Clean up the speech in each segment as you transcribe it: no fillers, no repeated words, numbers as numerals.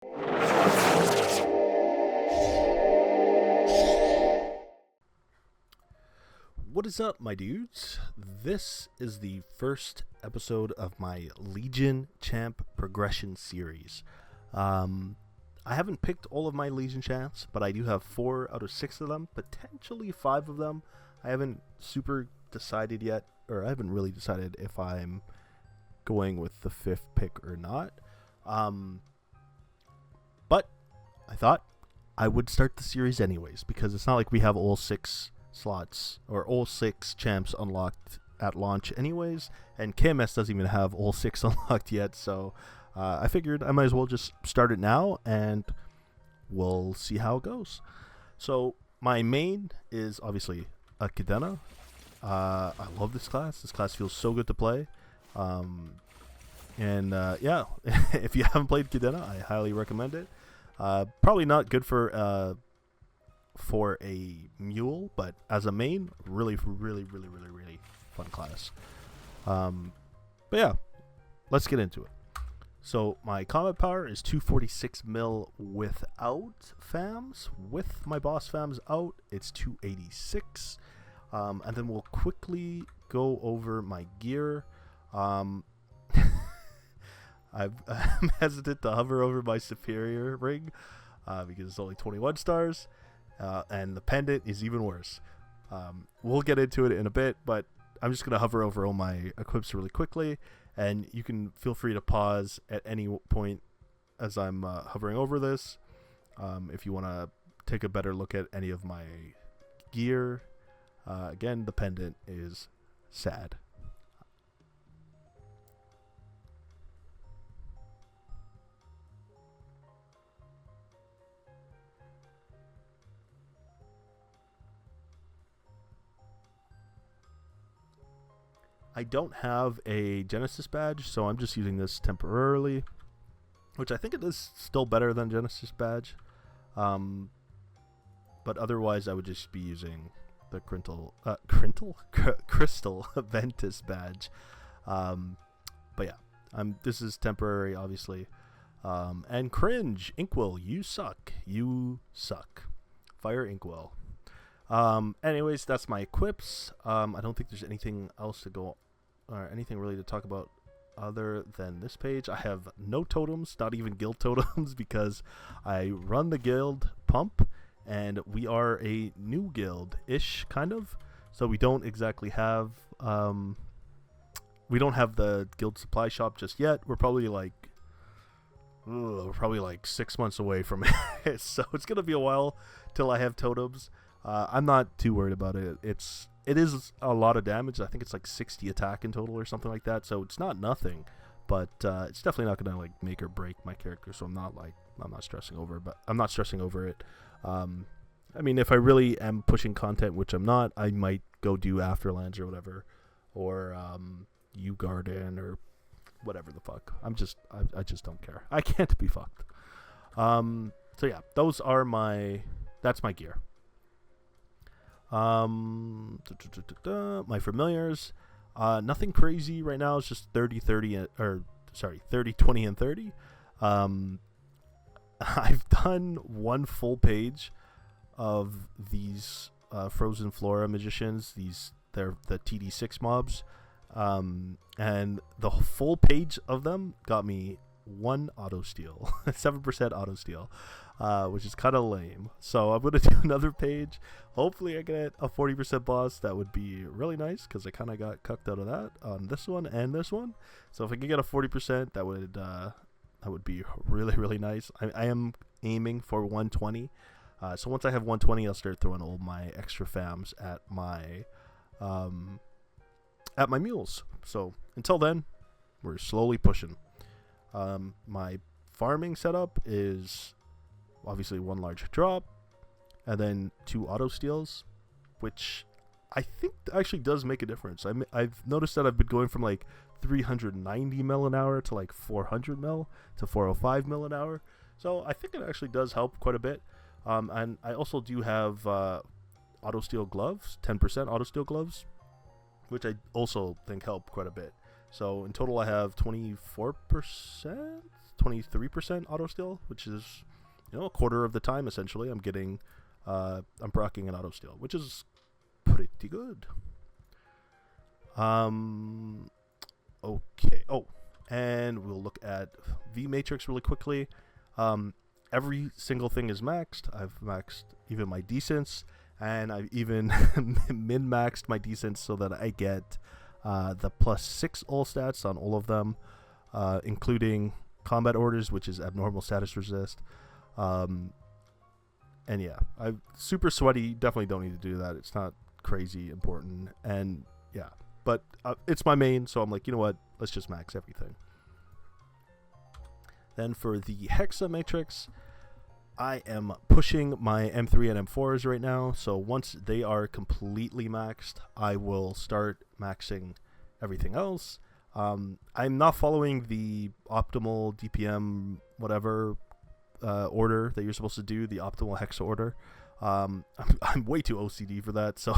What is up, my dudes? This is the first episode of my Legion Champ Progression series. I haven't picked all of my Legion Champs, but I do have 4 out of 6 of them, potentially 5 of them. I haven't super decided yet, or I haven't really decided if I'm going with the 5th pick or not. But I thought I would start the series anyways, because it's not like we have all 6 slots or all 6 champs unlocked at launch anyways, and KMS doesn't even have all 6 unlocked yet, so I figured I might as well just start it now and we'll see how it goes. So my main is obviously a Cadena. I love this class. This class feels so good to play, and yeah, if you haven't played Cadena, I highly recommend it. Probably not good for a mule, but as a main, really fun class. But yeah, let's get into it. So my combat power is 246 mil without fams. With my boss fams out, it's 286. And then we'll quickly go over my gear. I'm hesitant to hover over my superior ring because it's only 21 stars. And the pendant is even worse. We'll get into it in a bit, but I'm just going to hover over all my equips really quickly, and you can feel free to pause at any point as I'm hovering over this if you want to take a better look at any of my gear. Again, the pendant is sad. I don't have a Genesis badge, so I'm just using this temporarily, which I think it is still better than Genesis badge. But otherwise, I would just be using the Crystal Ventus badge. But yeah, this is temporary, obviously. And cringe, Inkwell, you suck. You suck. Fire Inkwell. Anyways, that's my equips. I don't think there's anything else to go, or anything really to talk about other than this page. I have no totems, not even guild totems, because I run the guild pump, and we are a new guild-ish, kind of. So we don't exactly have, we don't have the guild supply shop just yet. We're probably like 6 months away from it. So it's going to be a while till I have totems. I'm not too worried about it. It is a lot of damage. I think it's like 60 attack in total or something like that. So it's not nothing, but it's definitely not gonna like make or break my character. So I'm not stressing over it. But I'm not stressing over it. I mean, if I really am pushing content, which I'm not, I might go do Afterlands or whatever, or U Garden or whatever the fuck. I just don't care. I can't be fucked. So yeah, that's my gear. My familiars, nothing crazy right now. It's just 30 20 and 30. I've done one full page of these frozen flora magicians. They're the TD6 mobs, and the full page of them got me 1 auto steal, 7% auto steal, which is kind of lame. So I'm gonna do another page. Hopefully I get a 40% boss. That would be really nice, because I kind of got cucked out of that on this one and this one. So if I can get a 40%, that would be really nice. I am aiming for 120. So once I have 120, I'll start throwing all my extra fams at my mules. So until then, we're slowly pushing. My farming setup is obviously 1 large drop and then 2 auto steals, which I think actually does make a difference. I've noticed that I've been going from like 390 mil an hour to like 400 mil to 405 mil an hour. So I think it actually does help quite a bit. And I also do have auto steal gloves, 10% auto steal gloves, which I also think help quite a bit. So in total I have 24%, 23% auto steal, which is, a quarter of the time essentially I'm proccing an auto steal, which is pretty good. Okay. Oh, and we'll look at V Matrix really quickly. Every single thing is maxed. I've maxed even my decents, and I've even min-maxed my decents so that I get the +6 all stats on all of them, including combat orders, which is abnormal status resist. And yeah, I'm super sweaty. Definitely don't need to do that. It's not crazy important. And yeah, but it's my main, so I'm like, you know what? Let's just max everything. Then for the Hexa Matrix, I am pushing my M3 and M4s right now. So once they are completely maxed, I will start maxing everything else. I'm not following the optimal DPM whatever order that you're supposed to do, the optimal Hexa order. I'm way too OCD for that. So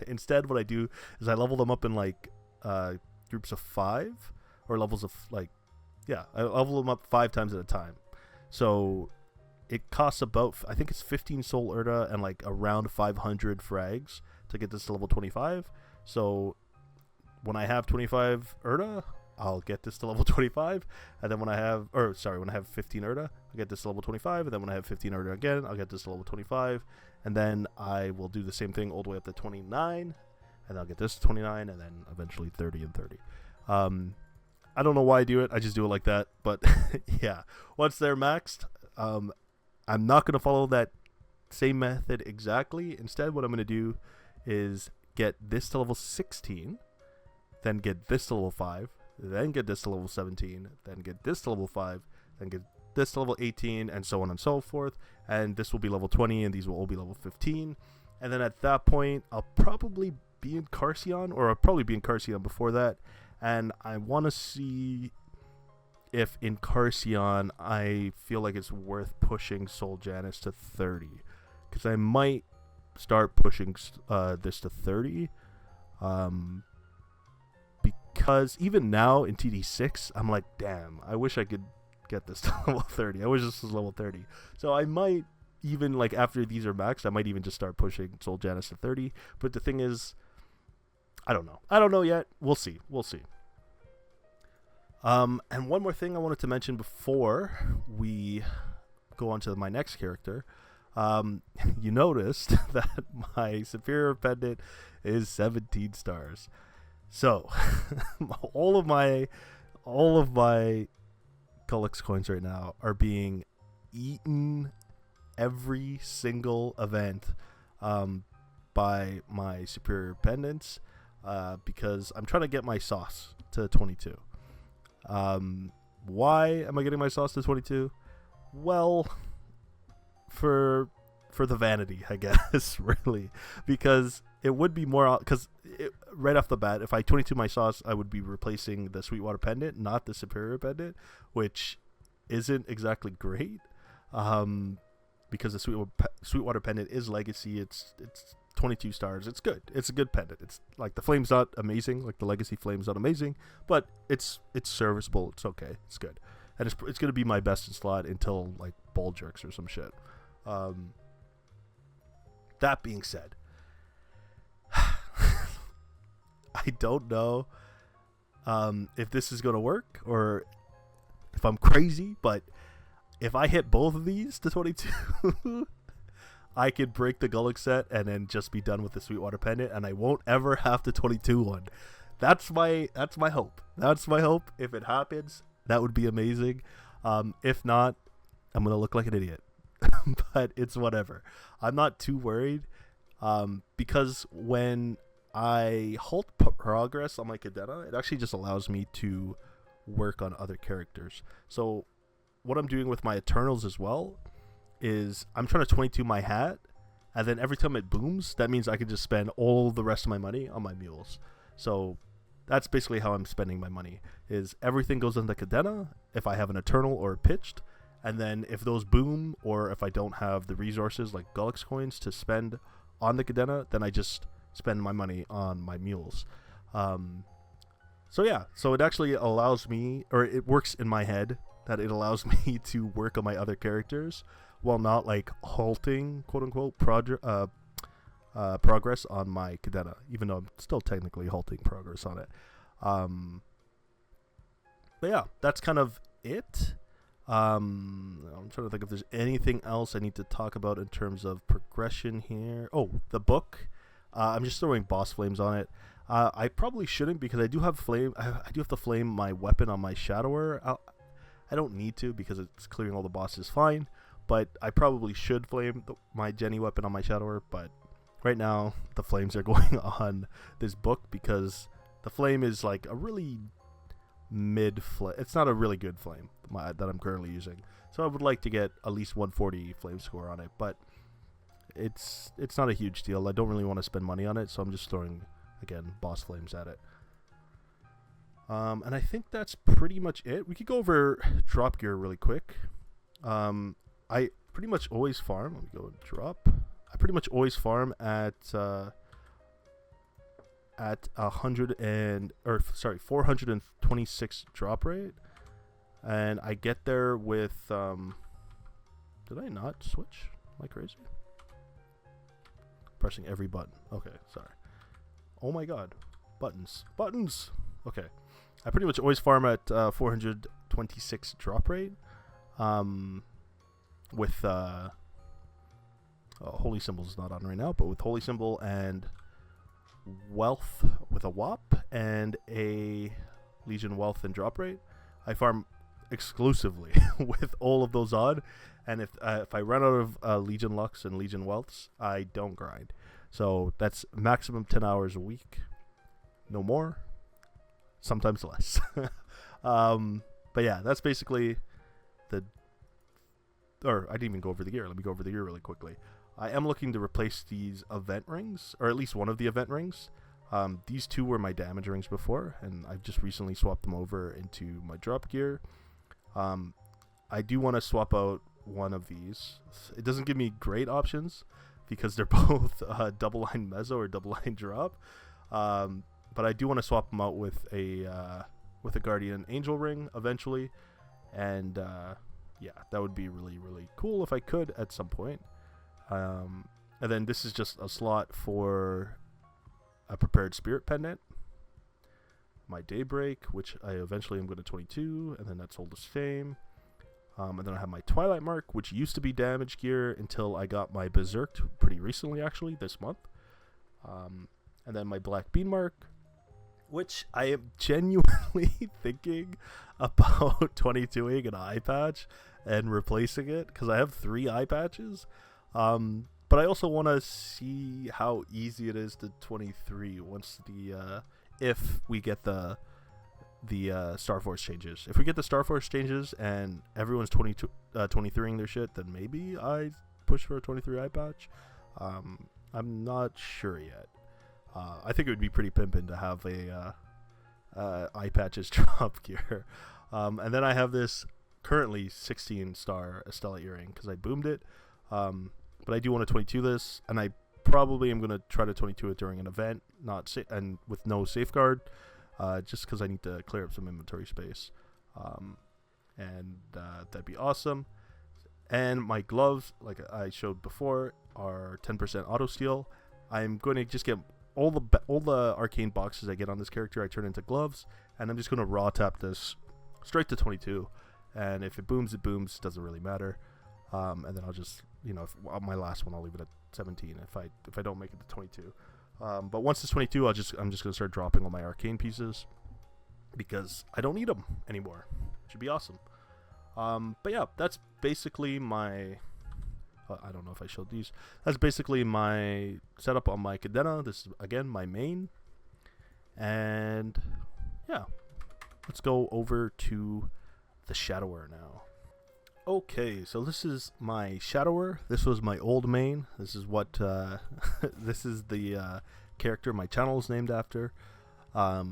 instead what I do is I level them up in like groups of 5 or levels of I level them up 5 times at a time. So it costs about, I think it's 15 soul Urda and like around 500 frags to get this to level 25. So when I have 25 Urda, I'll get this to level 25. And then when I have 15 Urda, I'll get this to level 25. And then when I have 15 Urda again, I'll get this to level 25. And then I will do the same thing all the way up to 29. And I'll get this to 29. And then eventually 30 and 30. I don't know why I do it. I just do it like that. But yeah, once they're maxed, I'm not going to follow that same method exactly. Instead, what I'm going to do is get this to level 16, then get this to level 5, then get this to level 17, then get this to level 5, then get this to level 18, and so on and so forth. And this will be level 20, and these will all be level 15. And then at that point, I'll probably be in Carcion, or I'll probably be in Carcion before that. And I want to see if in Carcion I feel like it's worth pushing Soul Janus to 30. Because I might start pushing this to 30. Because even now in TD6, I'm like, damn, I wish I could get this to level 30. I wish this was level 30. So I might even, like, after these are maxed, I might even just start pushing Soul Janus to 30. But the thing is, I don't know. I don't know yet. We'll see. We'll see. And one more thing I wanted to mention before we go on to my next character. You noticed that my superior pendant is 17 stars. So all of my Gullux coins right now are being eaten every single event by my superior pendants because I'm trying to get my sauce to 22. Why am I getting my sauce to 22? Well, for the vanity, I guess, really, because it would be more, because right off the bat, if I 22 my sauce, I would be replacing the Sweetwater pendant, not the superior pendant, which isn't exactly great, because the Sweetwater pendant is legacy. It's 22 stars. It's good. It's a good pendant. It's like the flame's not amazing, like the legacy flame's not amazing, but it's serviceable. It's okay. It's good, and it's gonna be my best in slot until like ball jerks or some shit. That being said, I don't know if this is gonna work or if I'm crazy, but if I hit both of these to 22, I could break the Gullux set and then just be done with the Sweetwater pendant, and I won't ever have the 22 one. That's my hope. That's my hope. If it happens, that would be amazing. If not, I'm gonna look like an idiot. But it's whatever. I'm not too worried, because when I halt progress on my Cadena, it actually just allows me to work on other characters. So what I'm doing with my Eternals as well is I'm trying to 22 my hat, and then every time it booms, that means I can just spend all the rest of my money on my mules. So that's basically how I'm spending my money, is everything goes into Cadena if I have an Eternal or a pitched, and then if those boom, or if I don't have the resources like Gullux coins to spend on the Cadena, then I just spend my money on my mules. So yeah, so it actually allows me, or it works in my head that it allows me to work on my other characters while not like halting, quote unquote, progress on my Cadena, even though I'm still technically halting progress on it. But yeah, that's kind of it. I'm trying to think if there's anything else I need to talk about in terms of progression here. Oh, the book. I'm just throwing boss flames on it. I probably shouldn't because I do have flame. I do have to flame my weapon on my Shadower. I don't need to because it's clearing all the bosses fine. But I probably should flame my Jenny weapon on my Shadower. But right now the flames are going on this book because the flame is like a really mid flame. It's not a really good flame that I'm currently using. So I would like to get at least 140 flame score on it, but it's not a huge deal. I don't really want to spend money on it, so I'm just throwing, again, boss flames at it. And I think that's pretty much it. We could go over drop gear really quick. I pretty much always farm. Let me go drop. I pretty much always farm at 426 drop rate, and I get there with did I not switch? Am I crazy? Pressing every button. Okay, sorry. Oh my god, buttons. Okay, I pretty much always farm at 426 drop rate, with Holy Symbol is not on right now, but with Holy Symbol and Wealth with a WAP and a Legion Wealth and drop rate, I farm exclusively with all of those on. And if I run out of Legion Lux and Legion Wealths, I don't grind. So that's maximum 10 hours a week, no more, sometimes less. But yeah, that's basically or I didn't even go over the gear. Let me go over the gear really quickly. I am looking to replace these event rings, or at least one of the event rings. These two were my damage rings before, and I've just recently swapped them over into my drop gear. I do want to swap out one of these. It doesn't give me great options because they're both double line mezzo or double line drop. But I do want to swap them out with a Guardian Angel ring eventually, and yeah, that would be really, really cool if I could at some point. And then this is just a slot for a prepared spirit pendant, my Daybreak, which I eventually am going to 22, and then that's Oldest Fame. And then I have my Twilight Mark, which used to be damage gear until I got my Berserked pretty recently, actually, this month. And then my Black Bean Mark, which I am genuinely thinking about 22ing an eye patch and replacing it, because I have 3 eye patches. But I also want to see how easy it is to 23 once if we get the Star Force changes. If we get the Star Force changes and everyone's 23ing their shit, then maybe I push for a 23 eye patch. I'm not sure yet. I think it would be pretty pimpin' to have a eye patches drop gear. And then I have this currently 16 star Estella earring because I boomed it. But I do want to 22 this, and I probably am going to try to 22 it during an event, and with no safeguard, just because I need to clear up some inventory space. And that'd be awesome. And my gloves, like I showed before, are 10% auto steal. I'm going to just get all the arcane boxes I get on this character, I turn into gloves, and I'm just going to raw tap this straight to 22. And if it booms, it booms. Doesn't really matter. And then I'll just, on my last one, I'll leave it at 17 if I don't make it to 22. But once it's 22, I'm just going to start dropping all my arcane pieces because I don't need them anymore. Should be awesome. But yeah, that's basically my... I don't know if I showed these. That's basically my setup on my Cadena. This is, again, my main. And yeah, let's go over to the Shadower now. Okay, so this is my Shadower. This was my old main. This is what this is the character my channel is named after. Yeah,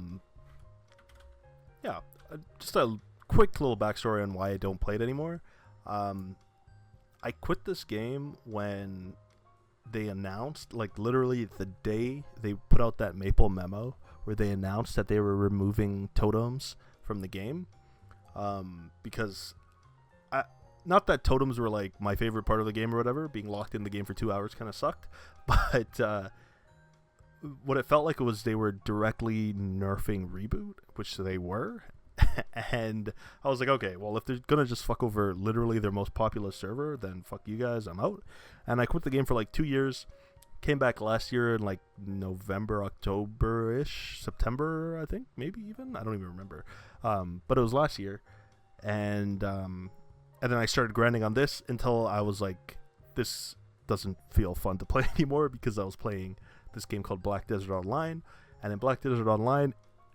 just a quick little backstory on why I don't play it anymore. I quit this game when they announced, like literally the day they put out that Maple memo where they announced that they were removing totems from the game. Because not that totems were like my favorite part of the game or whatever. Being locked in the game for 2 hours kind of sucked, but what it felt like was they were directly nerfing Reboot, which they were. And I was like, okay, well, if they're gonna just fuck over literally their most popular server, then fuck you guys, I'm out. And I quit the game for like 2 years. Came back last year in like November, October-ish, September, I think, maybe even. I don't even remember. But it was last year, and then I started grinding on this until I was like, this doesn't feel fun to play anymore, because I was playing this game called Black Desert Online, and in Black Desert Online,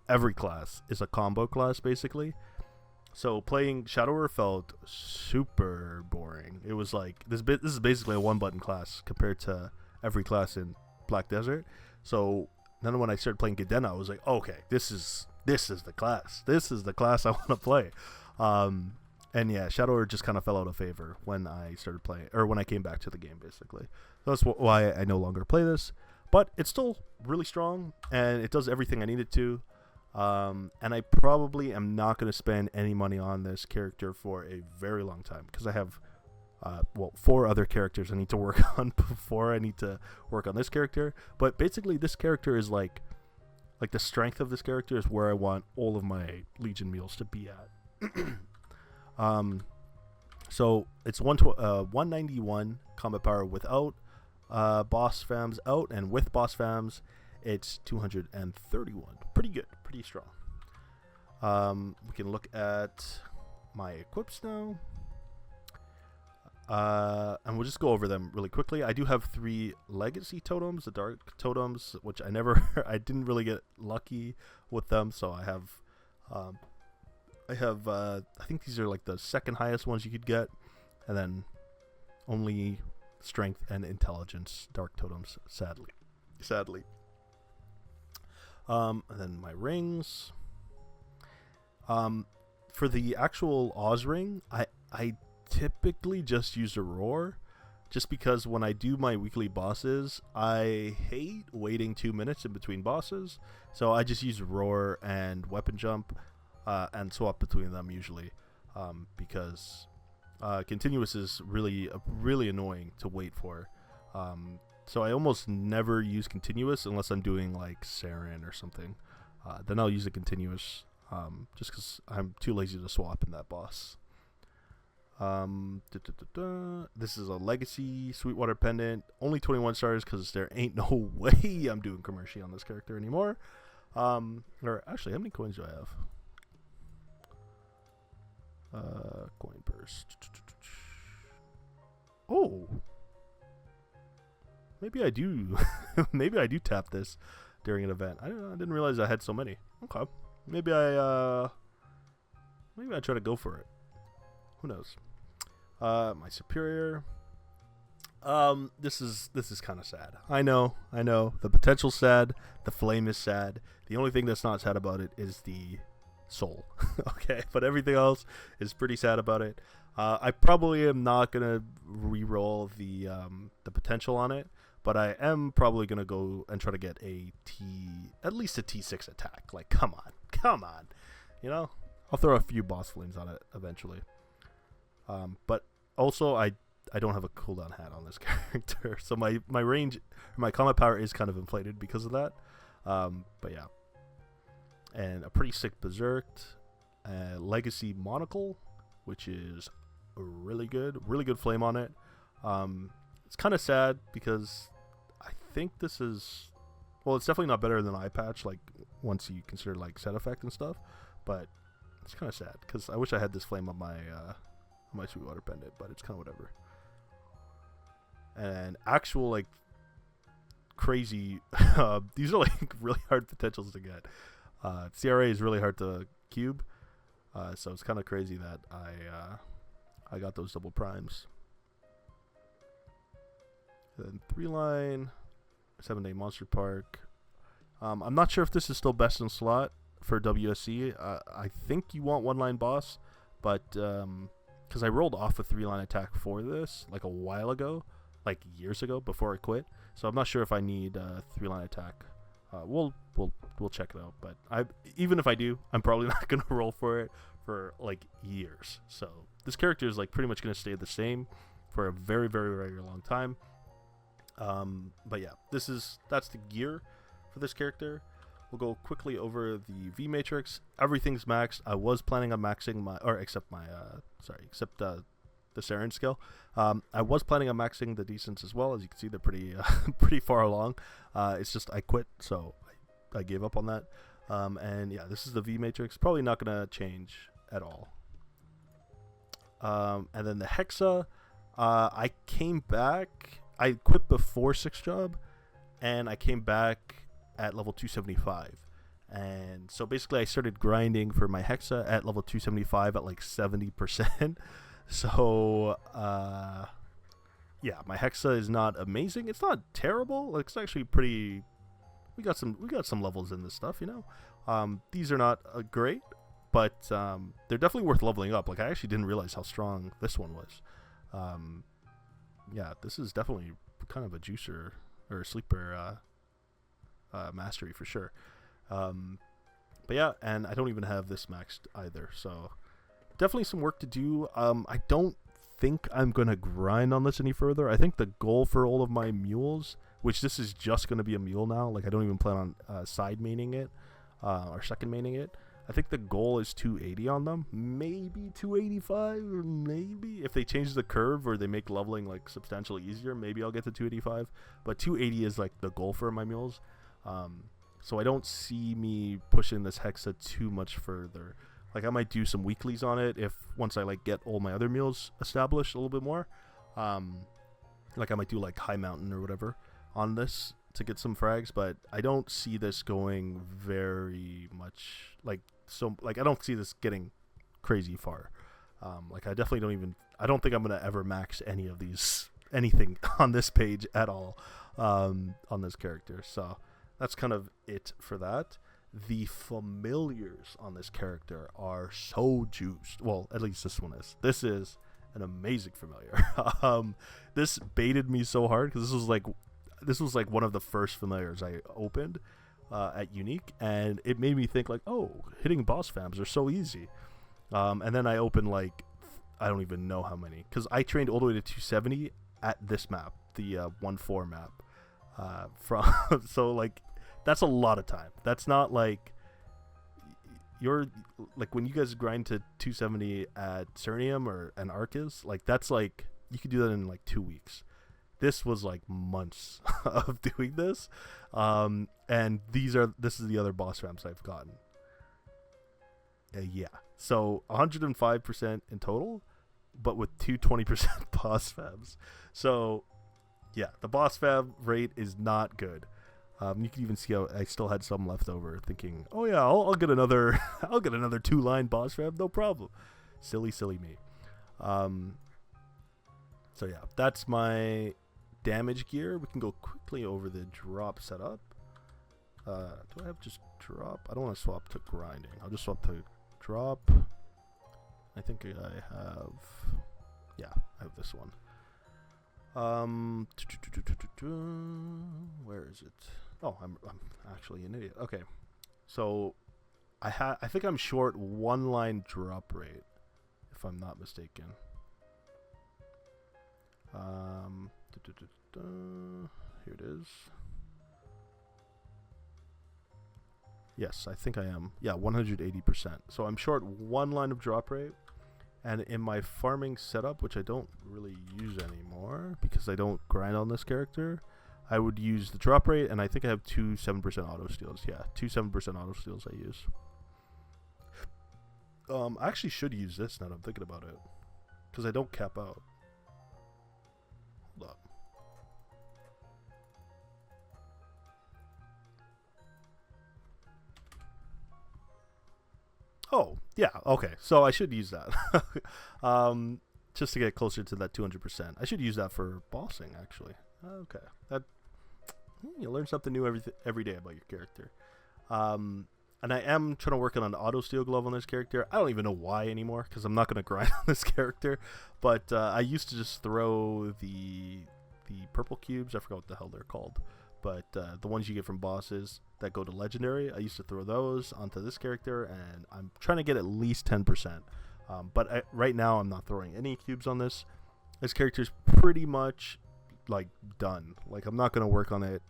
every class is a combo class basically. So playing Shadower felt super boring. It was like this is basically a one button class compared to every class in Black Desert. So then when I started playing Cadena, I was like, okay, this is the class. This is the class I want to play. And yeah, Shadower just kind of fell out of favor when I started playing, or when I came back to the game basically. That's why I no longer play this. But it's still really strong, and it does everything I need it to. And I probably am not going to spend any money on this character for a very long time, because I have, 4 other characters I need to work on before I need to work on this character. But basically, this character is like the strength of this character is where I want all of my Legion meals to be at. So it's 191 combat power without boss fams out, and with boss fams it's 231. Pretty good, pretty strong. We can look at my equips now, and we'll just go over them really quickly. I do have 3 legacy totems, the dark totems, which I didn't really get lucky with them, so I have I think these are like the second highest ones you could get, and then only strength and intelligence dark totems, sadly. And then my rings. For the actual Oz ring, I typically just use a roar, just because when I do my weekly bosses, I hate waiting 2 minutes in between bosses, so I just use roar and weapon jump, and swap between them usually, because continuous is really annoying to wait for. So I almost never use continuous unless I'm doing like Saren or something. Then I'll use a continuous, just because I'm too lazy to swap in that boss. This is a legacy Sweetwater pendant, only 21 stars, because there ain't no way I'm doing commercial on this character anymore. Or actually, how many coins do I have? Coin purse. Oh, maybe I do. Maybe I do tap this during an event. I didn't realize I had so many. Okay, maybe I try to go for it. Who knows? My superior. This is kind of sad. I know. The potential's sad. The flame is sad. The only thing that's not sad about it is the soul. Okay, but everything else is pretty sad about it. I probably am not gonna re-roll the potential on it, but I am probably gonna go and try to get at least a T6 attack. Like, come on, you know. I'll throw a few boss flames on it eventually. But also I don't have a cooldown hat on this character, so my range, my combat power is kind of inflated because of that. But yeah. And a pretty sick berserk, legacy monocle, which is really good flame on it. It's kind of sad because I think this is, well, it's definitely not better than eye patch, like once you consider like set effect and stuff, but it's kind of sad because I wish I had this flame on my Sweetwater pendant, but it's kind of whatever. And actual like crazy these are like really hard potentials to get. CRA is really hard to cube, so it's kind of crazy that I got those double primes. Then 3-line, 7-day Monster Park. I'm not sure if this is still best in slot for WSC. I think you want 1-line boss, but because I rolled off a 3-line attack for this like a while ago, like years ago before I quit, so I'm not sure if I need a 3-line attack. We'll check it out, but even if I do, I'm probably not gonna roll for it for like years. So this character is like pretty much going to stay the same for a very, very, very long time. But yeah, that's the gear for this character. We'll go quickly over the V matrix. Everything's maxed. I was planning on maxing except the Saren skill. I was planning on maxing the decents as well. As you can see, they're pretty pretty far along. It's just I quit, so I gave up on that. And yeah, this is the V matrix. Probably not gonna change at all. And then the Hexa, I came back. I quit before 6th job, and I came back at level 275. And so basically I started grinding for my Hexa at level 275 at like 70%. So yeah, my Hexa is not amazing. It's not terrible. It's actually pretty. We got some levels in this stuff, you know. These are not great, but they're definitely worth leveling up. Like, I actually didn't realize how strong this one was. Yeah, this is definitely kind of a juicer or a sleeper mastery for sure. But yeah, and I don't even have this maxed either, so definitely some work to do. I don't think I'm gonna grind on this any further. I think the goal for all of my mules, which this is just gonna be a mule now, like I don't even plan on side maining it or second maining it. I think the goal is 280 on them, maybe 285, or maybe if they change the curve or they make leveling like substantially easier, maybe I'll get to 285. But 280 is like the goal for my mules. So I don't see me pushing this Hexa too much further. Like, I might do some weeklies on it once I like get all my other mules established a little bit more. Like I might do like High Mountain or whatever on this to get some frags, but I don't see this going very much I don't see this getting crazy far. Like, I definitely don't think I'm gonna ever max anything on this page at all on this character. So that's kind of it for that. The familiars on this character are so juiced. Well, at least this one is. This is an amazing familiar. This baited me so hard because this was like one of the first familiars I opened at Unique, and it made me think like, oh, hitting boss fams are so easy. And then I opened like I don't even know how many, because I trained all the way to 270 at this map, the 1-4 map. So like, that's a lot of time. That's not like you're like when you guys grind to 270 at Cernium or an Arcus, like that's like you could do that in like 2 weeks. This was like months of doing this. And this is the other boss ramps I've gotten. Yeah. So 105% in total, but with 220% boss fabs. So yeah, the boss fab rate is not good. You can even see how I still had some left over, thinking, "Oh yeah, I'll get another, I'll get another 2-line boss fab, no problem." Silly me. So yeah, that's my damage gear. We can go quickly over the drop setup. Do I have just drop? I don't want to swap to grinding. I'll just swap to drop. I think I have. Yeah, I have this one. Where is it? Oh, I'm actually an idiot. Okay, so I think I'm short 1-line drop rate, if I'm not mistaken. Here it is. Yes, I think I am. Yeah, 180%. So I'm short 1 line of drop rate. And in my farming setup, which I don't really use anymore because I don't grind on this character, I would use the drop rate, and I think I have 2 7% auto steals. Yeah, 2 7% auto steals I use. I actually should use this now that I'm thinking about it, because I don't cap out. Hold up. Oh, yeah, okay. So I should use that. Just to get closer to that 200%. I should use that for bossing, actually. Okay. You learn something new every day about your character. And I am trying to work on an auto steel glove on this character. I don't even know why anymore, because I'm not going to grind on this character. But I used to just throw the purple cubes. I forgot what the hell they're called. But the ones you get from bosses that go to legendary, I used to throw those onto this character, and I'm trying to get at least 10% But right now, I'm not throwing any cubes on this. This character's pretty much like done. Like, I'm not gonna work on it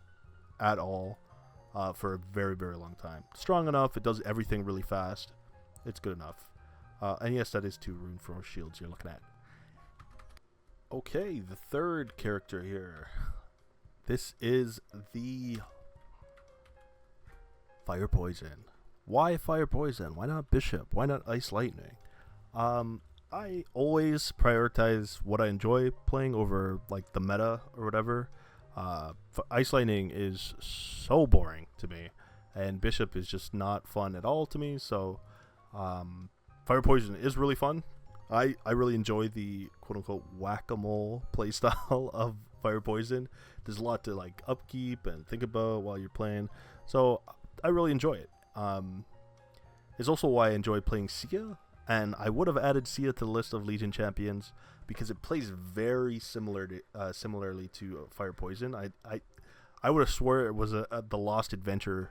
at all for a very, very long time. Strong enough. It does everything really fast. It's good enough. And yes, that is 2 rune force shields you're looking at. Okay, the third character here. This is the Fire Poison. Why Fire Poison? Why not Bishop? Why not Ice Lightning? I always prioritize what I enjoy playing over like the meta or whatever. Ice Lightning is so boring to me, and Bishop is just not fun at all to me. So Fire Poison is really fun. I really enjoy the quote-unquote whack-a-mole playstyle of Fire Poison. There's a lot to like upkeep and think about while you're playing, so I really enjoy it. It's also why I enjoy playing Sia, and I would have added Sia to the list of Legion champions because it plays very similarly to Fire Poison. I would have swore it was the Lost Adventure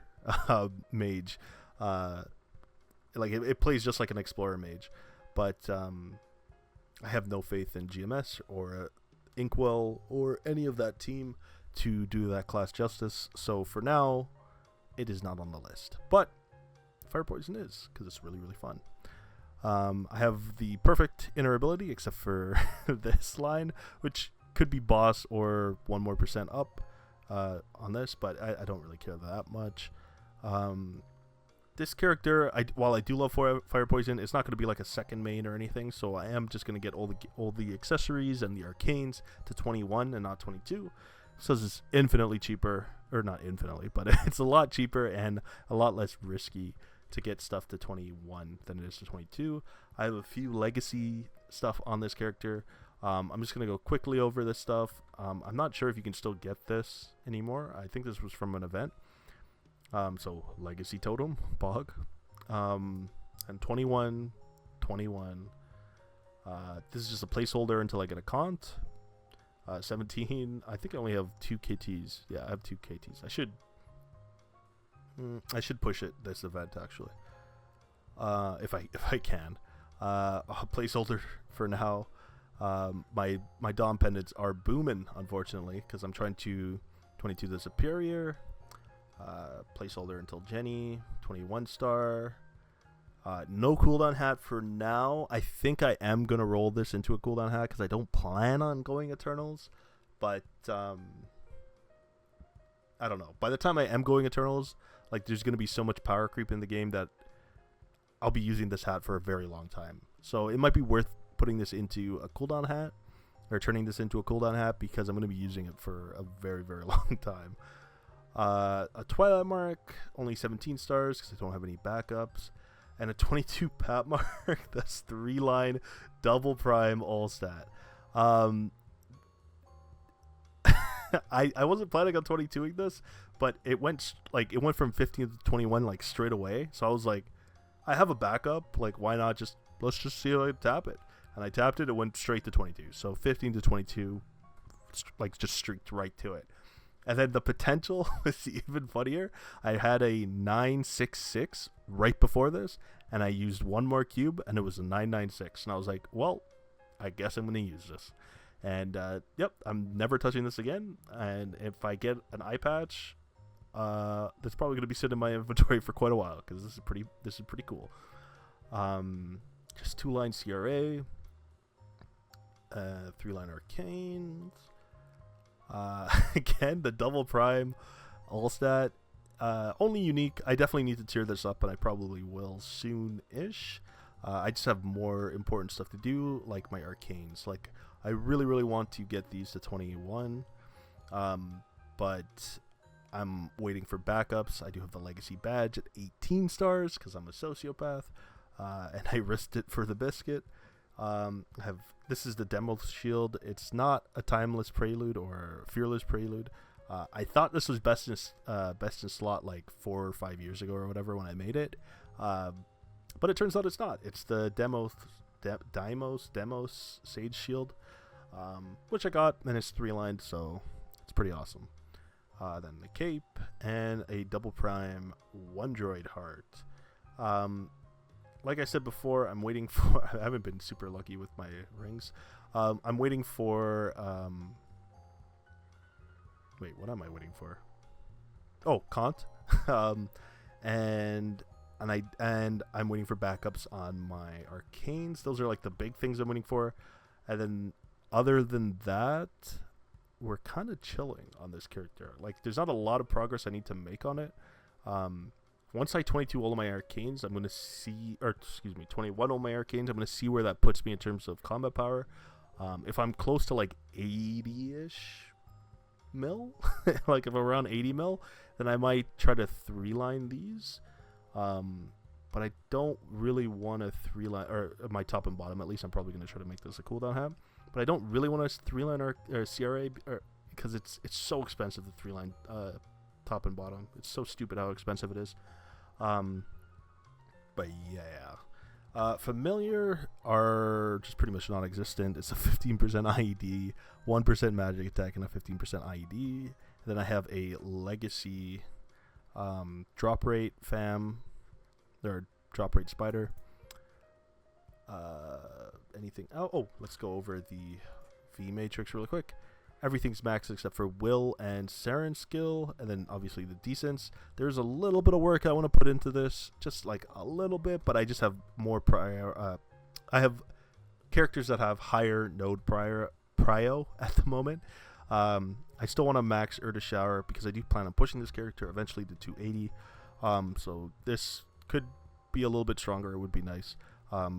mage. Like it plays just like an Explorer mage, but I have no faith in GMS or Inkwell or any of that team to do that class justice. So for now, it is not on the list. But Fire Poison is, because it's really, really fun. I have the perfect inner ability, except for this line, which could be boss or 1% more up on this, but I don't really care that much. This character, while I do love Fire Poison, it's not going to be like a second main or anything, so I am just going to get all the accessories and the arcanes to 21 and not 22. So it's infinitely cheaper, or not infinitely, but it's a lot cheaper and a lot less risky to get stuff to 21 than it is to 22. I have a few legacy stuff on this character. I'm just going to go quickly over this stuff. I'm not sure if you can still get this anymore. I think this was from an event. So Legacy Totem, Bog, and 21. This is just a placeholder until I get a Kant. 17. I think I only have 2 KTs. Yeah, I have 2 KTs. I should push it this event actually. If I can. A placeholder for now. My Dom pendants are booming, unfortunately, because I'm trying to 22 the Superior. Placeholder until Jenny, 21 star. No cooldown hat for now. I think I am going to roll this into a cooldown hat because I don't plan on going Eternals. But I don't know. By the time I am going Eternals, like there's going to be so much power creep in the game that I'll be using this hat for a very long time. So it might be worth putting this into a cooldown hat, or turning this into a cooldown hat, because I'm going to be using it for a very, very long time. A Twilight Mark, only 17 stars because I don't have any backups, and a 22 Pat Mark. That's 3-line double prime all stat. I wasn't planning on 22ing this, but it went from 15 to 21 like straight away. So I was like, I have a backup, like why not let's just see how I tap it. And I tapped it, it went straight to 22. So 15 to 22 like just streaked right to it. And then the potential was even funnier. I had a 966 right before this, and I used one more cube, and it was a 996. And I was like, well, I guess I'm going to use this. And, yep, I'm never touching this again. And if I get an eye patch, that's probably going to be sitting in my inventory for quite a while, because this is pretty cool. Just 2-line CRA, 3-line arcanes. Again, the double prime all stat, only unique. I definitely need to tier this up, and I probably will soon-ish. I just have more important stuff to do, like my arcanes. Like, I really, really want to get these to 21, but I'm waiting for backups. I do have the legacy badge at 18 stars because I'm a sociopath, and I risked it for the biscuit. This is the demo shield. It's not a timeless prelude or fearless prelude. I thought this was best in slot like 4 or 5 years ago or whatever when I made it, but it turns out it's not. It's the Demos Sage Shield, which I got, and it's 3-lined, so it's pretty awesome. Then the cape and a double prime 1 droid heart. like I said before, I'm waiting for. I haven't been super lucky with my rings. I'm waiting for. Wait, what am I waiting for? Oh, Kant, and I'm waiting for backups on my arcanes. Those are like the big things I'm waiting for, and then other than that, we're kind of chilling on this character. Like, there's not a lot of progress I need to make on it. Once I 22 all of my arcanes, I'm gonna see, or excuse me, 21 all my arcanes. I'm gonna see where that puts me in terms of combat power. If I'm close to like 80-ish mil, like if I'm around 80 mil, then I might try to 3-line these. But I don't really want to 3-line, or my top and bottom at least. I'm probably gonna try to make this a cooldown have. But I don't really want to 3-line or CRA because it's so expensive to 3-line top and bottom. It's so stupid how expensive it is. But yeah, familiar are just pretty much non-existent. It's a 15% IED, 1% magic attack, and a 15% IED. And then I have a legacy drop rate fam, or drop rate spider. Anything? Oh, let's go over the V matrix really quick. Everything's maxed except for Will and Saren's skill, and then obviously the decents. There's a little bit of work I want to put into this, just like a little bit, but I just have more prior. I have characters that have higher node prio at the moment. I still want to max Urda Shower because I do plan on pushing this character eventually to 280. So this could be a little bit stronger. It would be nice.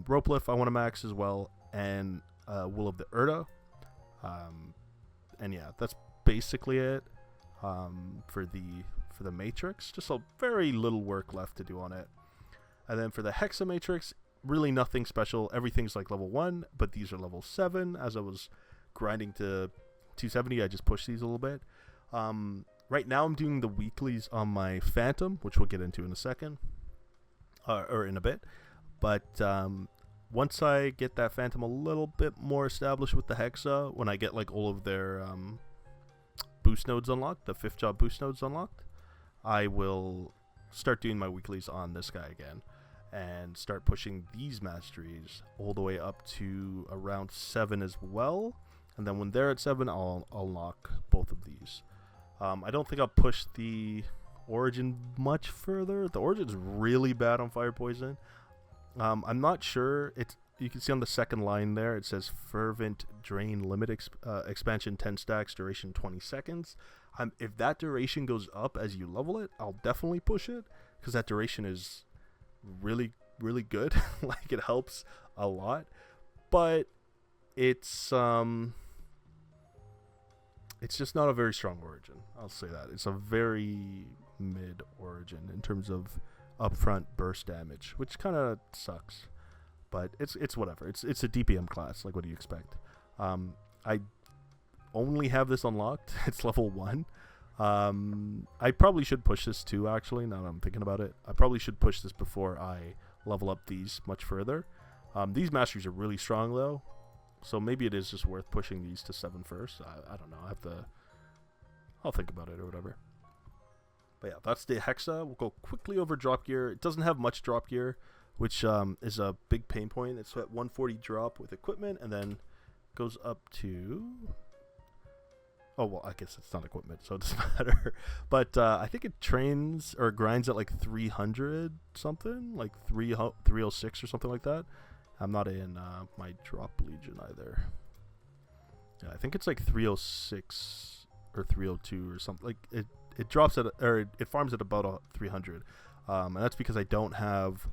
Rope Lift I want to max as well, and Will of the Urda. And yeah, that's basically it for the matrix. Just a very little work left to do on it. And then for the Hexa matrix, really nothing special. Everything's like level 1, but these are level 7. As I was grinding to 270, I just pushed these a little bit. Right now I'm doing the weeklies on my Phantom, which we'll get into in a second, or in a bit. But once I get that Phantom a little bit more established with the Hexa, when I get like all of their boost nodes unlocked, the 5th job boost nodes unlocked, I will start doing my weeklies on this guy again and start pushing these masteries all the way up to around 7 as well. And then when they're at 7, I'll unlock both of these. I don't think I'll push the Origin much further. The Origin's really bad on Fire Poison. I'm not sure. You can see on the second line there, it says Fervent Drain Limit Expansion 10 stacks, duration 20 seconds. If that duration goes up as you level it, I'll definitely push it, because that duration is really, really good. Like, it helps a lot. But it's just not a very strong Origin. I'll say that. It's a very mid Origin in terms of upfront burst damage, which kind of sucks, but it's whatever. It's a DPM class. Like, what do you expect? I only have this unlocked. It's level 1. I probably should push this too, actually, now that I'm thinking about it. I probably should push this before I level up these much further. These masteries are really strong though, so maybe it is just worth pushing these to 7 first. I don't know. I'll think about it or whatever. But yeah, that's the Hexa. We'll go quickly over drop gear. It doesn't have much drop gear, which is a big pain point. It's at 140 drop with equipment, and then goes up to... Oh, well, I guess it's not equipment, so it doesn't matter. But I think it trains or grinds at like 300 something, like 306 or something like that. I'm not in my drop legion either. Yeah, I think it's like 306 or 302 or something. Like it drops at, or it farms at about 300, and that's because I don't have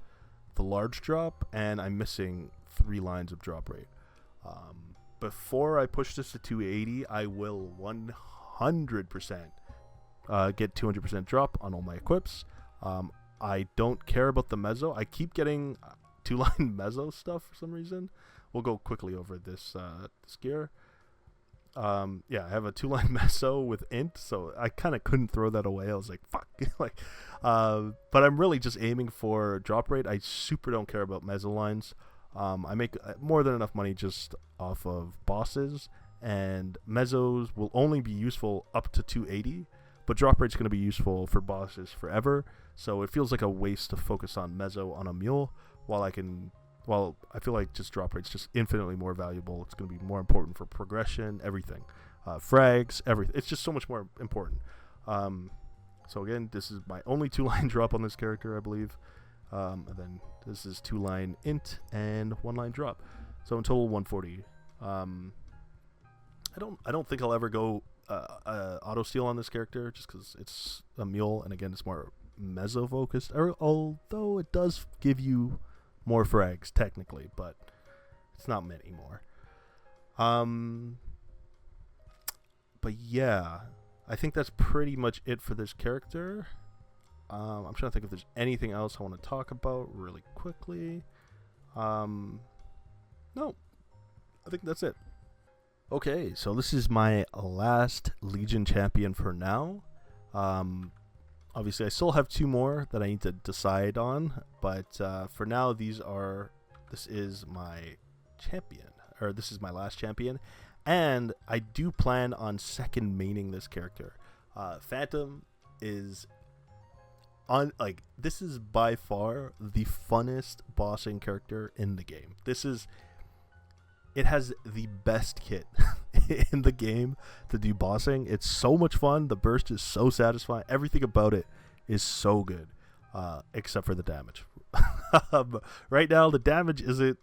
the large drop, and I'm missing 3 lines of drop rate. Before I push this to 280, I will 100% get 200% drop on all my equips. I don't care about the mezzo. I keep getting 2-line mezzo stuff for some reason. We'll go quickly over this gear. Yeah, I have a 2-line mezzo with int, so I kind of couldn't throw that away. I was like, fuck. But I'm really just aiming for drop rate. I super don't care about mezzo lines. I make more than enough money just off of bosses, and mezzos will only be useful up to 280, but drop rate's going to be useful for bosses forever, so it feels like a waste to focus on mezzo on a mule. while I feel like just drop rate's just infinitely more valuable. It's going to be more important for progression, everything, frags, everything. It's just so much more important. So again, this is my only 2-line drop on this character, I believe. And then this is 2-line int and 1-line drop. So in total 140. I don't think I'll ever go auto steal on this character just because it's a mule, and again it's more meso focused. Although it does give you more frags technically, but it's not many more. But yeah, I think that's pretty much it for this character. I'm trying to think if there's anything else I want to talk about really quickly. No, I think that's it. Okay, so this is my last Legion champion for now. Obviously, I still have 2 more that I need to decide on, but for now, this is my champion, or this is my last champion, and I do plan on second maining this character. Phantom is this is by far the funnest bossing character in the game. It has the best kit in the game to do bossing. It's so much fun. The burst is so satisfying. Everything about it is so good, except for the damage. Right now, the damage isn't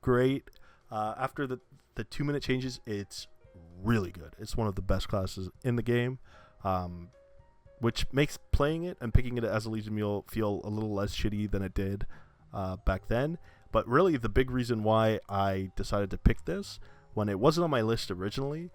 great. After the 2-minute changes, it's really good. It's one of the best classes in the game, which makes playing it and picking it as a Legion Mule feel a little less shitty than it did back then. But really, the big reason why I decided to pick this when it wasn't on my list originally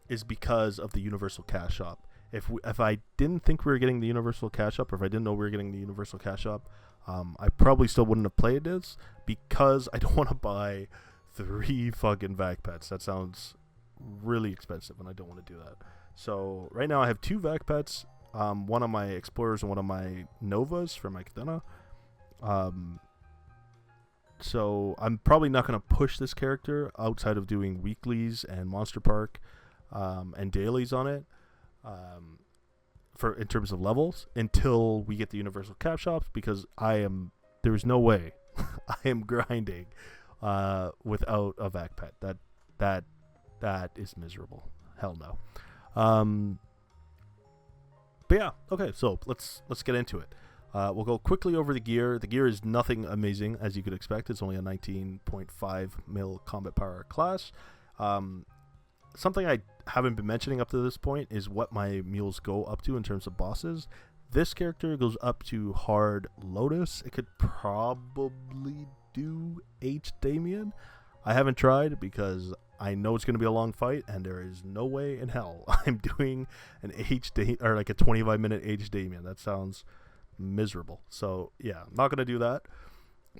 is because of the Universal Cash Shop. If I didn't think we were getting the Universal Cash Shop, or if I didn't know we were getting the Universal Cash Shop, I probably still wouldn't have played this because I don't want to buy 3 fucking vac pets. That sounds really expensive, and I don't want to do that. So right now I have 2 vac pets, one of my Explorers and one of my Novas from my Cadena. So I'm probably not going to push this character outside of doing weeklies and Monster Park and dailies on it in terms of levels until we get the Universal Cap Shops, because there's no way I am grinding without a vac pet. That is miserable. Hell no. But yeah, okay, so let's get into it. We'll go quickly over the gear. The gear is nothing amazing, as you could expect. It's only a 19.5 mil combat power class. Something I haven't been mentioning up to this point is what my mules go up to in terms of bosses. This character goes up to hard Lotus. It could probably do H Damien. I haven't tried because I know it's going to be a long fight, and there is no way in hell I'm doing an or like a 25-minute H Damien. That sounds miserable. So yeah, I'm not gonna do that,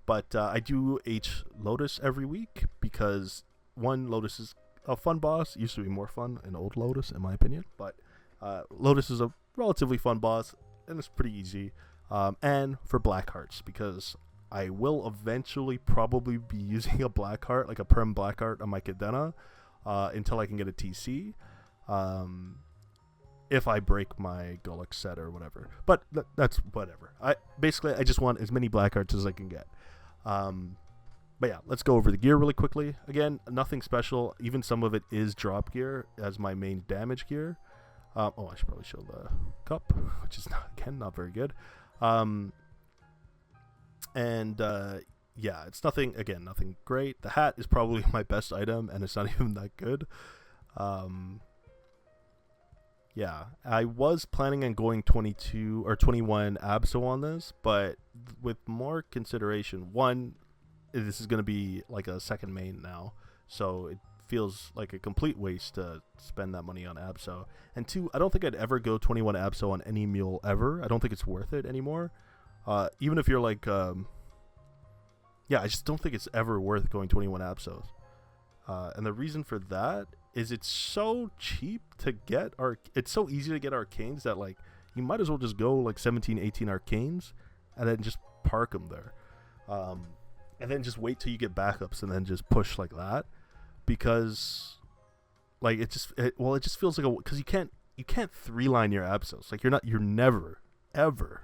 but I do H Lotus every week because Lotus is a fun boss. It used to be more fun in old Lotus, in my opinion, but Lotus is a relatively fun boss and it's pretty easy. And for black hearts, because I will eventually probably be using a black heart, like a perm black heart on my Cadena, until I can get a TC. If I break my Golux set or whatever. But that's whatever. I just want as many black hearts as I can get. But yeah, let's go over the gear really quickly. Again, nothing special. Even some of it is drop gear as my main damage gear. I should probably show the cup, which is not very good. Yeah, it's nothing great. The hat is probably my best item, and it's not even that good. Yeah, I was planning on going 22 or 21 Absol on this, but with more consideration, one, this is going to be like a second main now, so it feels like a complete waste to spend that money on Absol. And two, I don't think I'd ever go 21 Absol on any mule ever. I don't think it's worth it anymore. Even if you're like, I just don't think it's ever worth going 21 Absols. And the reason for that is it's so cheap to get it's so easy to get arcanes that like you might as well just go like 17, 18 arcanes and then just park them there. And then just wait till you get backups and then just push like that, because like it just feels like because you can't 3-line your Absols. Like you're never ever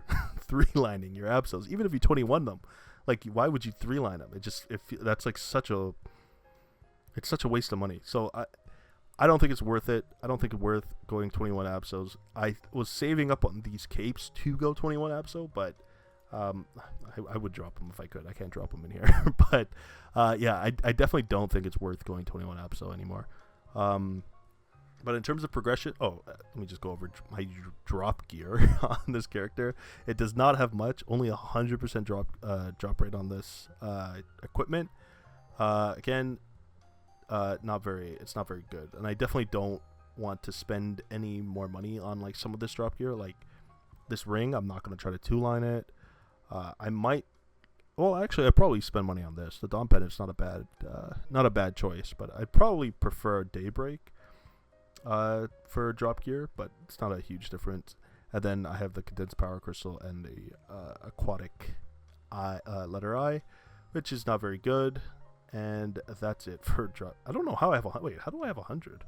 3-lining your Absols, even if you 21 them. Like, why would you 3-line him? That's like it's such a waste of money. So I don't think it's worth it. I don't think it's worth going 21 Absols. I was saving up on these capes to go 21 Absol, but I would drop them if I could. I can't drop them in here. But yeah, I definitely don't think it's worth going 21 Absol anymore. But in terms of progression, let me just go over my drop gear on this character. It does not have much, only 100% drop rate on this equipment. Again, it's not very good, and I definitely don't want to spend any more money on like some of this drop gear. Like this ring, I'm not going to try to 2-line it. I might. Well, actually, I'd probably spend money on this. The Dawn Pendant's not a bad choice, but I'd probably prefer Daybreak for drop gear, but it's not a huge difference. And then I have the Condensed Power Crystal and the Aquatic Letter I, which is not very good. And that's it for drop. I don't know how I have how do I have 100?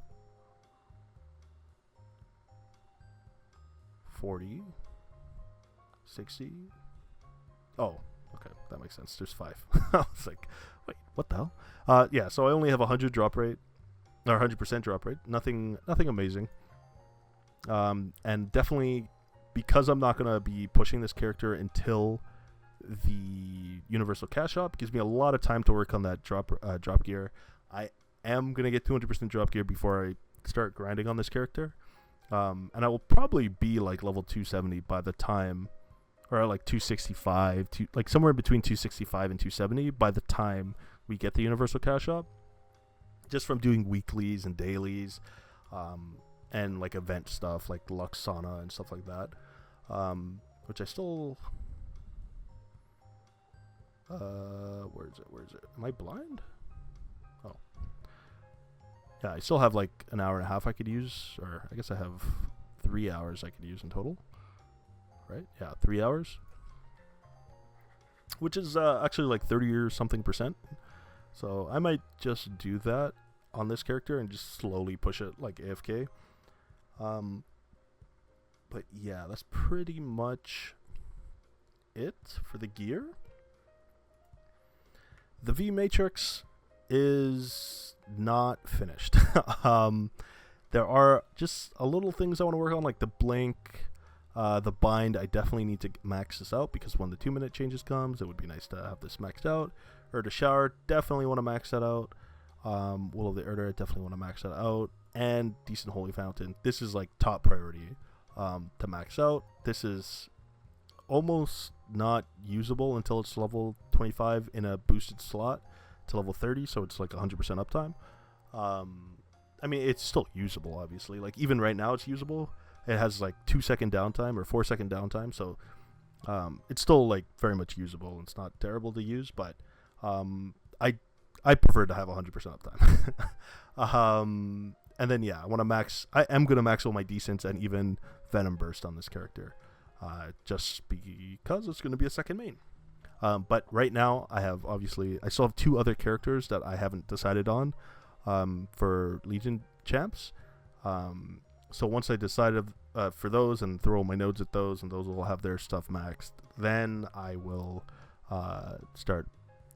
40? 60? Oh, okay, that makes sense. There's 5. I was like, wait, what the hell? Yeah, so I only have 100 drop rate, or 100% drop rate. Nothing amazing. And definitely, because I'm not gonna be pushing this character until the Universal Cash Shop, gives me a lot of time to work on that drop gear. I am gonna get 200% drop gear before I start grinding on this character, and I will probably be like level 270 by the time, or like 265, like somewhere between 265 and 270 by the time we get the Universal Cash Shop, just from doing weeklies and dailies, and like event stuff like Luxana and stuff like that, which I still. Where is it? Am I blind? Oh. Yeah, I still have like an hour and a half I could use, or I guess I have 3 hours I could use in total. Right? Yeah, 3 hours. Which is actually like 30 or something %. So I might just do that on this character and just slowly push it like AFK. But yeah, that's pretty much it for the gear. The V Matrix is not finished. There are just a little things I want to work on, like the blink, the bind. I definitely need to max this out, because when the 2-minute changes comes, it would be nice to have this maxed out. Or the shower, definitely want to max that out. Will of the Erder, definitely want to max that out. And Decent Holy Fountain, this is like top priority to max out. This is almost not usable until it's level 25 in a boosted slot to level 30, so it's like 100% uptime. I mean, it's still usable, obviously. Like, even right now it's usable. It has like 2-second downtime or 4-second downtime, so it's still like very much usable. It's not terrible to use, but I prefer to have 100% uptime. And then yeah, I am gonna max all my decents and even Venom Burst on this character. Just because it's going to be a second main. But right now, I still have 2 other characters that I haven't decided on for Legion champs. So once I decide for those and throw my nodes at those, and those will have their stuff maxed, then I will start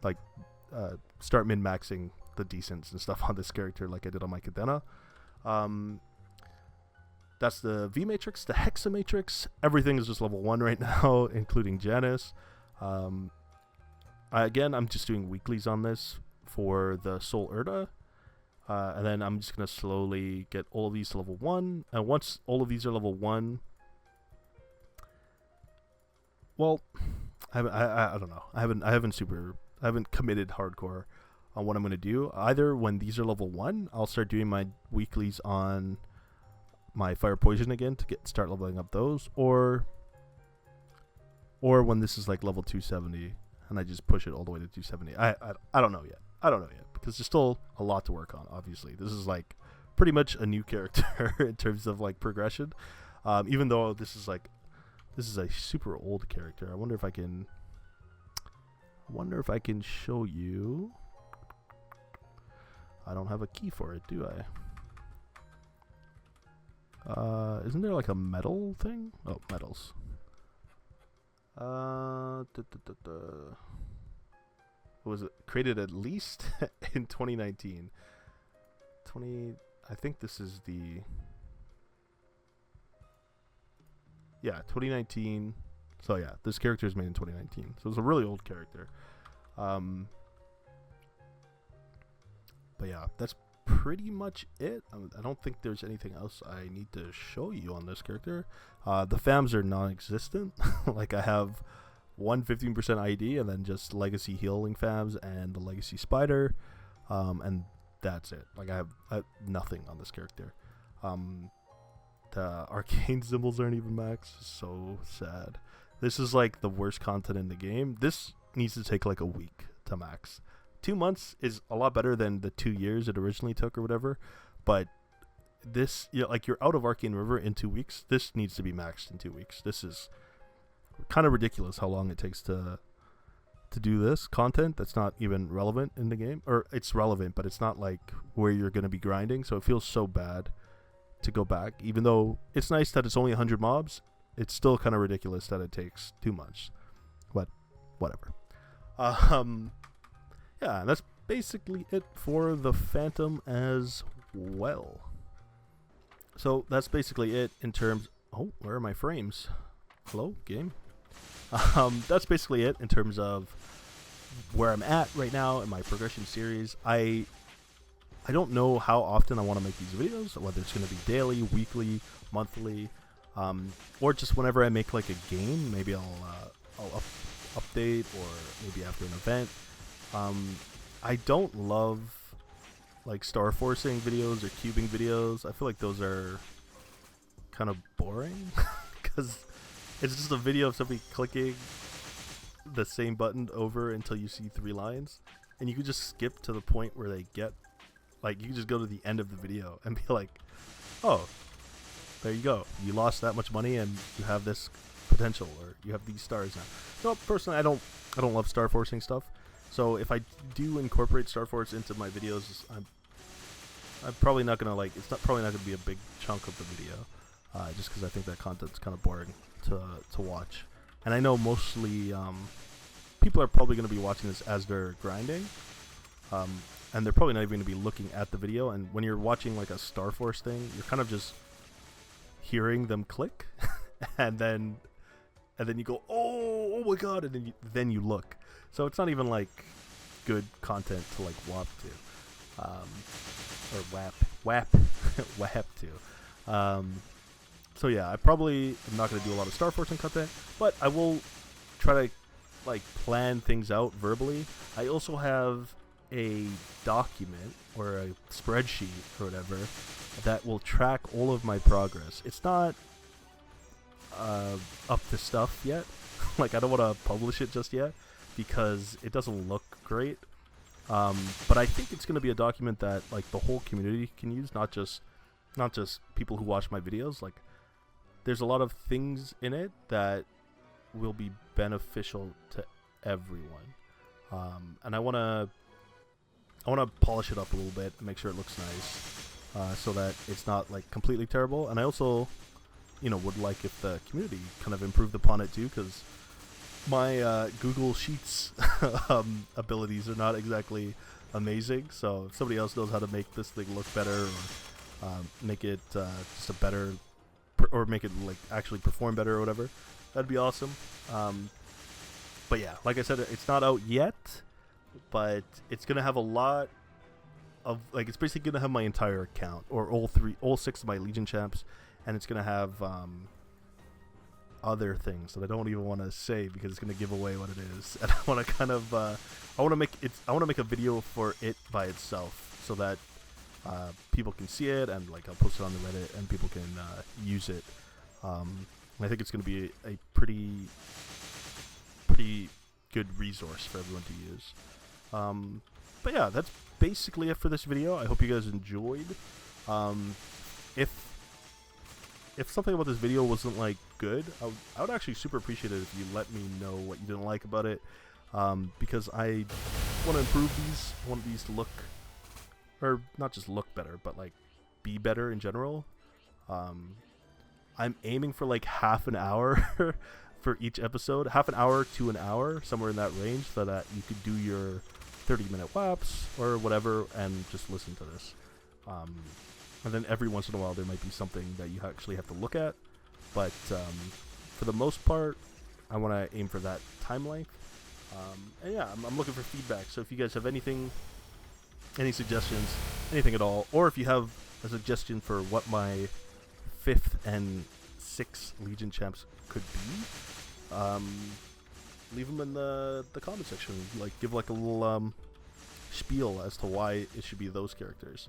min-maxing the decents and stuff on this character like I did on my Cadena. That's the V Matrix. The Hexa Matrix, everything is just level 1 right now, including Janice. Again, I'm just doing weeklies on this for the Soul Erda. And then I'm just going to slowly get all of these to level 1. And once all of these are level 1, well, I don't know. I haven't committed hardcore on what I'm going to do. Either when these are level 1, I'll start doing my weeklies on my Fire Poison again to start leveling up those, or when this is like level 270 and I just push it all the way to 270. I don't know yet. Because there's still a lot to work on. Obviously, this is like pretty much a new character in terms of like progression. Even though this is a super old character. I wonder if I can show you. I don't have a key for it, do I? Isn't there like a metal thing? Oh, metals. was created at least in 2019. I think this is the 2019. So yeah, this character is made in 2019. So it's a really old character. But yeah, that's pretty much it. I don't think there's anything else I need to show you on this character. The FAMs are non-existent. Like I have one 15% ID and then just legacy healing FAMs and the legacy spider, and that's it. Like I have nothing on this character. The arcane symbols aren't even max. So sad. This is like the worst content in the game. This needs to take like a week to max. 2 months is a lot better than the 2 years it originally took or whatever, but this, like you're out of Arcane River in 2 weeks. This needs to be maxed in 2 weeks. This is kind of ridiculous how long it takes to do this content that's not even relevant in the game, or it's relevant, but it's not like where you're going to be grinding. So it feels so bad to go back, even though it's nice that it's only 100 mobs. It's still kind of ridiculous that it takes 2 months, but whatever. Yeah, that's basically it for the Phantom as well. So that's basically it in terms... Oh, where are my frames? Hello, game? That's basically it in terms of where I'm at right now in my progression series. I don't know how often I want to make these videos, whether it's going to be daily, weekly, monthly, or just whenever I make like a game. Maybe I'll update, or maybe after an event. I don't love like star forcing videos or cubing videos. I feel like those are kind of boring because it's just a video of somebody clicking the same button over until you see 3 lines, and you can just skip to the point where they get, like, you can just go to the end of the video and be like, oh, there you go, you lost that much money and you have this potential, or you have these stars now. So personally, I don't love star forcing stuff. So if I do incorporate Star Force into my videos, I'm probably not gonna it's probably not gonna be a big chunk of the video, just because I think that content's kind of boring to watch. And I know mostly people are probably gonna be watching this as they're grinding, and they're probably not even gonna be looking at the video. And when you're watching like a Star Force thing, you're kind of just hearing them click, and then you go, oh my god, and then you look. So it's not even like good content to like WAP to, or WAP to. So yeah, I probably am not going to do a lot of Star Forcing content, but I will try to like plan things out verbally. I also have a document or a spreadsheet or whatever that will track all of my progress. It's not up to stuff yet. Like I don't want to publish it just yet, because it doesn't look great, but I think it's going to be a document that like the whole community can use, not just people who watch my videos. Like there's a lot of things in it that will be beneficial to everyone, and I want to polish it up a little bit and make sure it looks nice, so that it's not like completely terrible. And I also would like if the community kind of improved upon it too, because my Google Sheets abilities are not exactly amazing. So if somebody else knows how to make this thing look better, or make it just a better, or make it like actually perform better or whatever, that'd be awesome. But yeah, like I said, it's not out yet, but it's gonna have a lot of it's basically gonna have my entire account, or all 6 of my Legion champs, and it's gonna have other things that I don't even want to say because it's going to give away what it is. And I want to kind of I want to make a video for it by itself, so that people can see it, and like I'll post it on the Reddit and people can use it. I think it's going to be a pretty good resource for everyone to use. But yeah, that's basically it for this video. I hope you guys enjoyed. If something about this video wasn't like good, I would actually super appreciate it if you let me know what you didn't like about it, because I want to improve these. I want these to look, or not just look better, but like be better in general. I'm aiming for like half an hour for each episode, half an hour to an hour, somewhere in that range, so that you could do your 30-minute WAPs or whatever and just listen to this. And then every once in a while there might be something that you actually have to look at, but for the most part I want to aim for that time length. And yeah, I'm looking for feedback, so if you guys have anything, any suggestions, anything at all, or if you have a suggestion for what my 5th and 6th Legion champs could be, leave them in the comment section. Like, give like a little spiel as to why it should be those characters.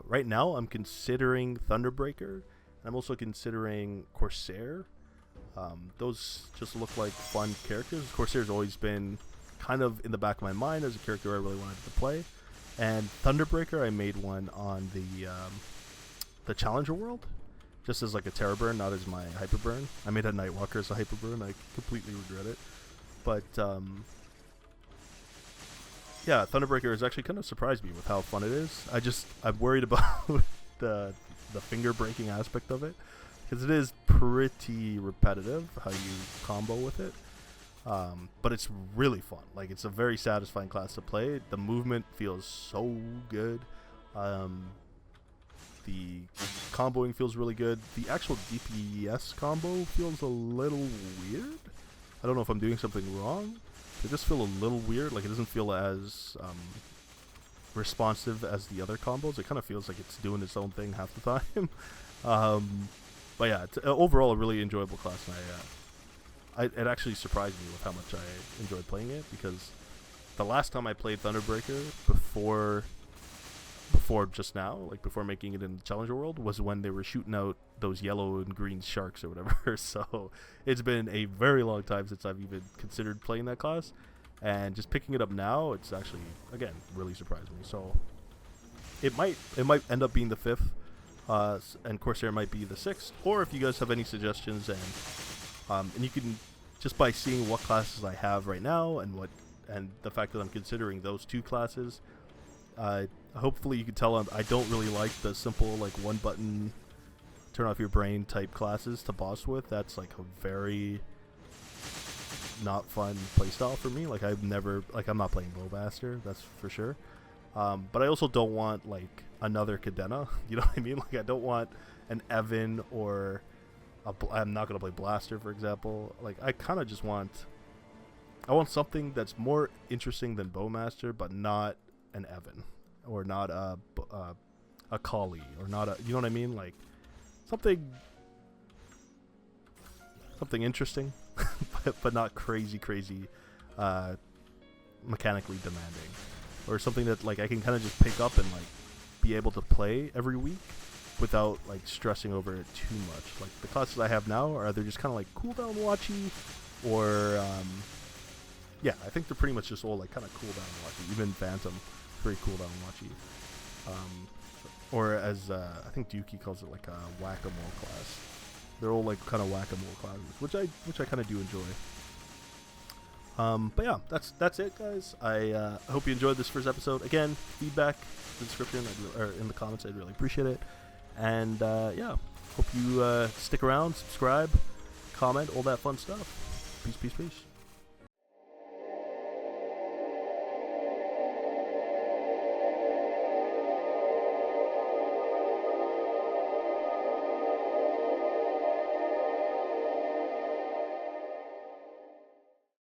Right now I'm considering Thunderbreaker. I'm also considering Corsair. Those just look like fun characters. Corsair's always been kind of in the back of my mind as a character I really wanted to play. And Thunderbreaker, I made one on the Challenger world, just as like a Terror Burn, not as my Hyper Burn. I made a Nightwalker as a Hyper Burn. I completely regret it. But yeah, Thunderbreaker has actually kind of surprised me with how fun it is. I'm worried about the finger breaking aspect of it, because it is pretty repetitive how you combo with it. But it's really fun. Like, it's a very satisfying class to play. The movement feels so good. The comboing feels really good. The actual DPS combo feels a little weird. I don't know if I'm doing something wrong. They just feel a little weird. Like, it doesn't feel as responsive as the other combos. It kind of feels like it's doing its own thing half the time. But yeah, it's overall a really enjoyable class, and it actually surprised me with how much I enjoyed playing it, because the last time I played Thunderbreaker before just now, like before making it in the Challenger world, was when they were shooting out those yellow and green sharks or whatever. So it's been a very long time since I've even considered playing that class, and just picking it up now, it's actually, again, really surprised me. So it might end up being the 5th, and Corsair might be the 6th, or if you guys have any suggestions, and you can, just by seeing what classes I have right now and the fact that I'm considering those 2 classes, hopefully you can tell I don't really like the simple, like, one button turn off your brain type classes to boss with. That's like a very not fun playstyle for me. Like, I'm not playing Bowmaster, that's for sure. But I also don't want like another Cadena. You know what I mean? Like, I don't want an Evan or I'm not gonna play Blaster, for example. Like, I kind of just want something that's more interesting than Bowmaster, but not an Evan, or not a Kali, or not a, you know what I mean? Like, something interesting, but not crazy mechanically demanding, or something that, like, I can kind of just pick up and like be able to play every week without like stressing over it too much. Like, the classes I have now are either just kind of like cooldown watchy, or yeah, I think they're pretty much just all like kind of cooldown watchy. Even Phantom, very cooldown watchy. Or as I think Dookie calls it, like a whack-a-mole class. They're all like kind of whack-a-mole classes, which I kind of do enjoy. But yeah, that's it, guys. I hope you enjoyed this first episode. Again, feedback in the description or in the comments, I'd really appreciate it. And yeah, hope you stick around, subscribe, comment, all that fun stuff. Peace.